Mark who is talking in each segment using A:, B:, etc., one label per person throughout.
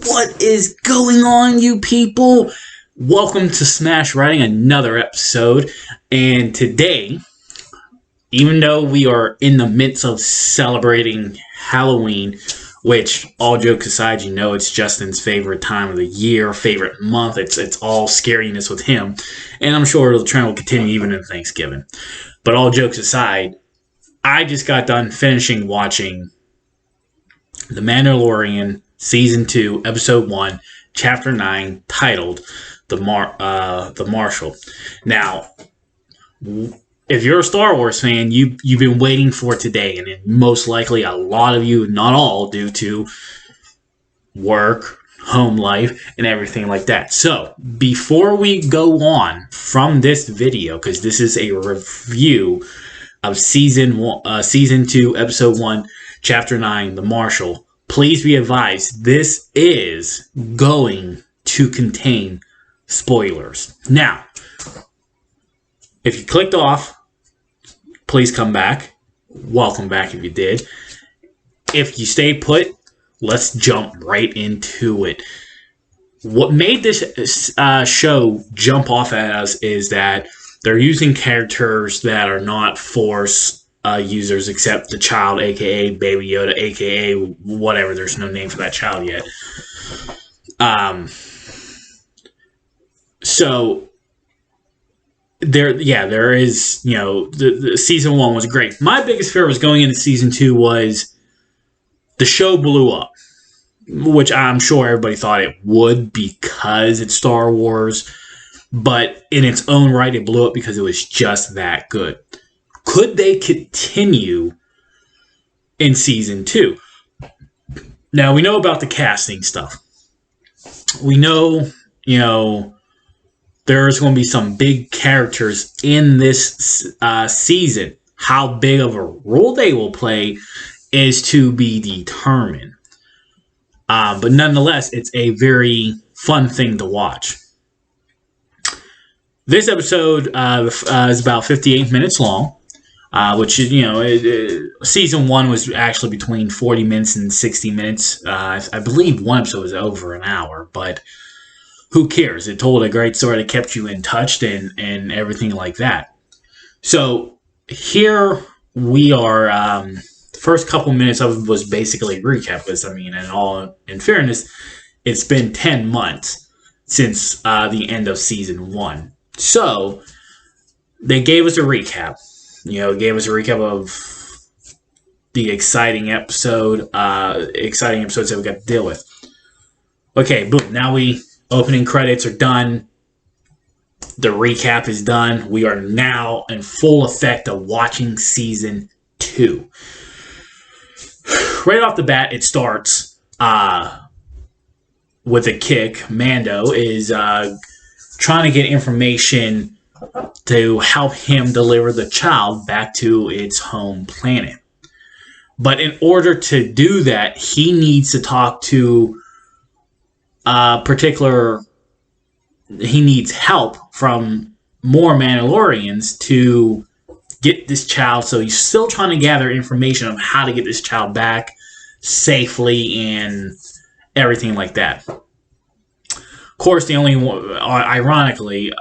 A: What is going on, you people? Welcome to Smash Writing, another episode. And today, even though we are in the midst of celebrating Halloween, which, all jokes aside, you know it's Justin's favorite time of the year, favorite month. It's all scariness with him. And I'm sure the trend will continue even in Thanksgiving. But all jokes aside, I just got done finishing watching The Mandalorian Season 2, Episode 1, Chapter 9, titled The Marshal. Now, if you're a Star Wars fan, you've been waiting for today, and most likely a lot of you, not all, due to work, home life, and everything like that. So, before we go on from this video, because this is a review of Season 2, Episode 1, Chapter 9, The Marshal, please be advised, this is going to contain spoilers. Now, if you clicked off, please come back. Welcome back if you did. If you stay put, let's jump right into it. What made this show jump off at us is that they're using characters that are not Force users except the child, aka Baby Yoda, aka whatever. There's no name for that child yet. So there is, the season 1 was great. My biggest fear was going into season 2 was the show blew up, which I'm sure everybody thought it would because it's Star Wars, but in its own right, it blew up because it was just that good. Could they continue in season 2? Now, we know about the casting stuff. We know, there's going to be some big characters in this season. How big of a role they will play is to be determined. But nonetheless, it's a very fun thing to watch. This episode is about 58 minutes long. Which is, season 1 was actually between 40 minutes and 60 minutes. I believe one episode was over an hour, but who cares? It told a great story that kept you in touch and everything like that. So here we are. The first couple minutes of it was basically a recap because, in fairness, it's been 10 months since the end of season 1. So they gave us a recap. Gave us a recap of the exciting episodes that we got to deal with. Okay, boom. Now opening credits are done. The recap is done. We are now in full effect of watching season 2. Right off the bat, it starts with a kick. Mando is trying to get information to help him deliver the child back to its home planet. But in order to do that, he needs to talk to he needs help from more Mandalorians to get this child. So he's still trying to gather information on how to get this child back safely and everything like that. Of course, ironically,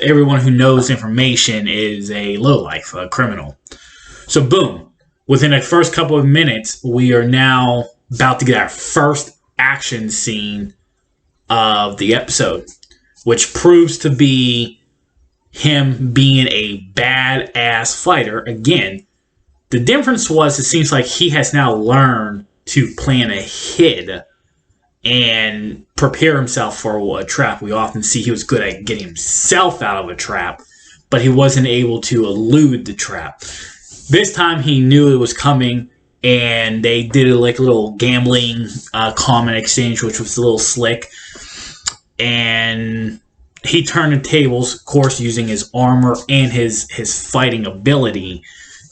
A: everyone who knows information is a lowlife, a criminal. So, boom. Within the first couple of minutes, we are now about to get our first action scene of the episode, which proves to be him being a badass fighter. Again, the difference was it seems like he has now learned to plan ahead and prepare himself for a trap. We often see he was good at getting himself out of a trap, but he wasn't able to elude the trap. This time he knew it was coming, and they did a little gambling comment exchange, which was a little slick. And he turned the tables, of course, using his armor and his fighting ability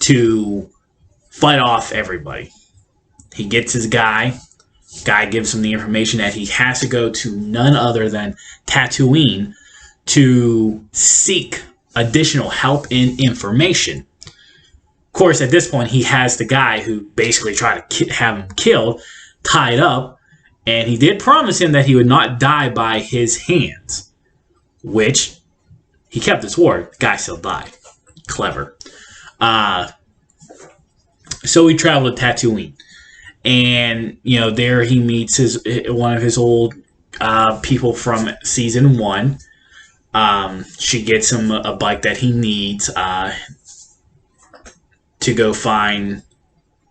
A: to fight off everybody. He gets his guy. Guy gives him the information that he has to go to none other than Tatooine to seek additional help and information. Of course, at this point, he has the guy who basically tried to have him killed, tied up, And he did promise him that he would not die by his hands, which he kept his word. The guy still died. Clever. So he traveled to Tatooine. And, there he meets one of his old people from season 1. She gets him a bike that he needs to go find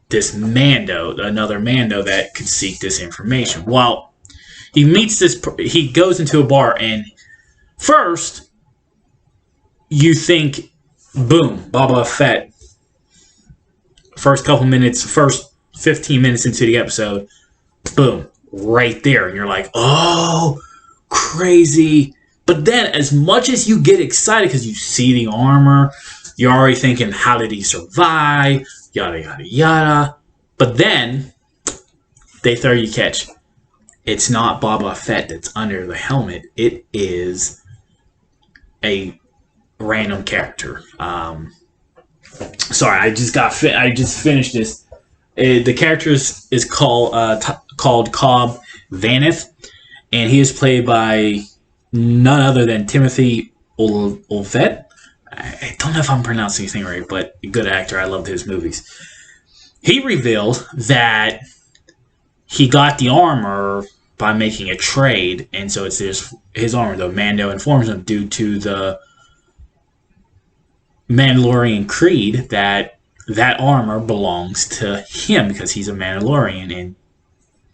A: this another Mando that could seek this information. Well, he goes into a bar, and first, you think, boom, Boba Fett. First 15 minutes into the episode, boom, right there. And you're like, oh, crazy. But then, as much as you get excited because you see the armor, you're already thinking, how did he survive? Yada, yada, yada. But then, they throw you catch. It's not Boba Fett that's under the helmet. It is a random character. Sorry, I just finished this. The character is called Cobb Vanth, and he is played by none other than Timothy Olyphant. I don't know if I'm pronouncing his name right, but a good actor. I loved his movies. He revealed that he got the armor by making a trade, and so it's his armor, though. Mando informs him due to the Mandalorian creed that armor belongs to him because he's a Mandalorian and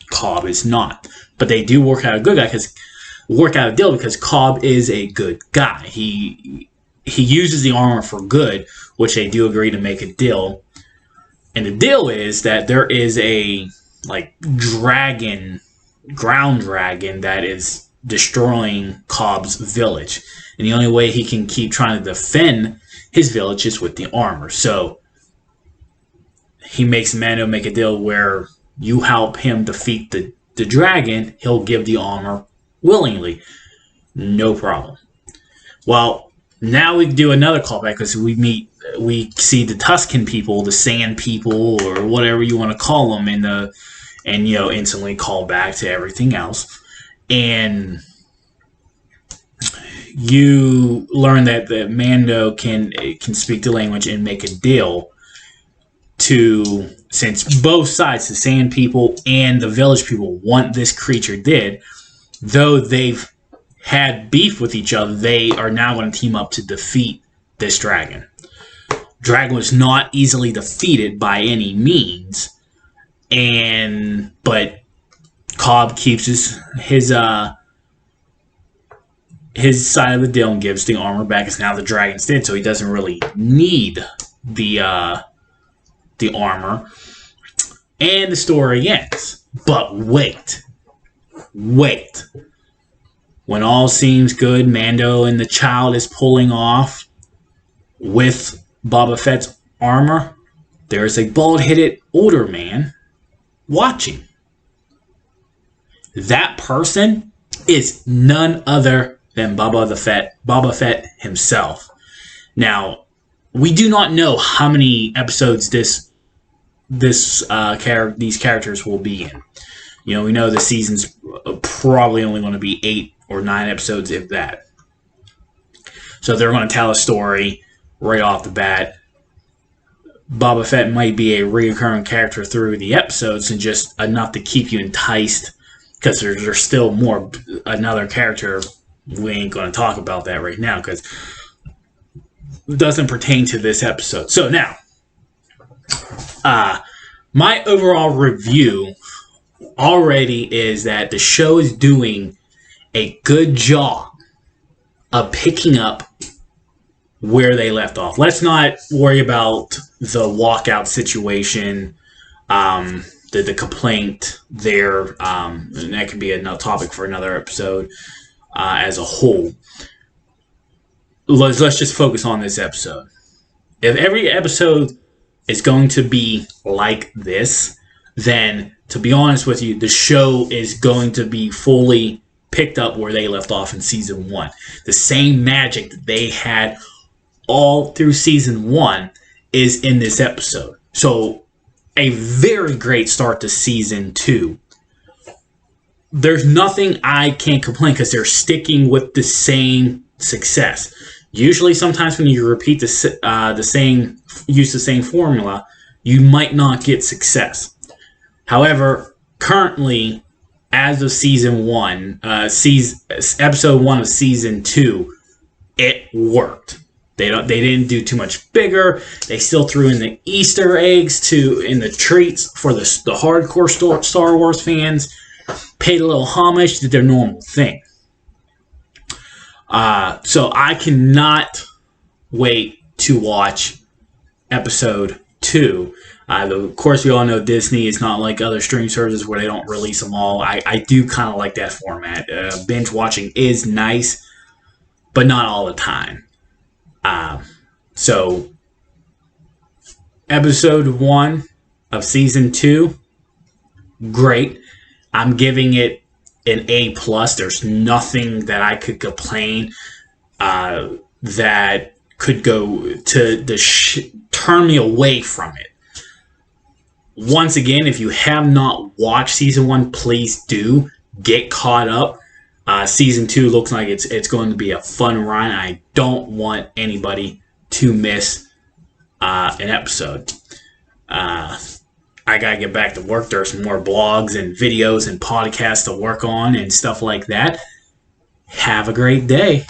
A: Cobb is not. But they do work out a deal because Cobb is a good guy. He uses the armor for good, which they do agree to make a deal. And the deal is that there is a ground dragon that is destroying Cobb's village. And the only way he can keep trying to defend his village is with the armor. So he makes Mando make a deal where you help him defeat the dragon, he'll give the armor willingly. No problem. Well, now we do another callback because we see the Tusken people, the Sand people, or whatever you want to call them, and instantly call back to everything else. And you learn that the Mando can speak the language and make a deal since both sides, the Sand people and the Village people, want this creature dead, though they've had beef with each other, they are now going to team up to defeat this dragon. Dragon was not easily defeated by any means, but Cobb keeps his side of the deal and gives the armor back. Because now the dragon's dead, so he doesn't really need the armor. And the story ends. But wait. When all seems good, Mando and the child is pulling off with Boba Fett's armor. There's a bald-headed older man watching. That person is none other than Boba Fett himself. Now, we do not know how many episodes these characters will be in. We know the season's probably only going to be 8 or 9 episodes, if that. So they're going to tell a story right off the bat. Boba Fett might be a recurring character through the episodes and just enough to keep you enticed, because there's still another character. We ain't going to talk about that right now because it doesn't pertain to this episode. So now, my overall review already is that the show is doing a good job of picking up where they left off. Let's not worry about the walkout situation, the complaint there. And that could be a topic for another episode as a whole. Let's just focus on this episode. If every episode is going to be like this, then, to be honest with you, the show is going to be fully picked up where they left off in Season 1. The same magic that they had all through Season 1 is in this episode. So, a very great start to Season 2. there's nothing I can't complain because they're sticking with the same success. Usually, sometimes when you repeat use the same formula, you might not get success. However, currently, as of season 1, episode 1 of season 2, it worked. They didn't do too much bigger. They still threw in the Easter eggs in the treats for the hardcore Star Wars fans. Paid a little homage to their normal thing. So I cannot wait to watch episode 2. Of course, we all know Disney is not like other streaming services where they don't release them all. I do kind of like that format. Binge watching is nice, but not all the time. So, episode 1 of season 2, great. I'm giving it an A+. There's nothing that I could complain that could go to turn me away from it. Once again, if you have not watched season 1, please do get caught up. Season 2 looks like it's going to be a fun ride. I don't want anybody to miss an episode. I gotta get back to work. There's some more blogs and videos and podcasts to work on and stuff like that. Have a great day.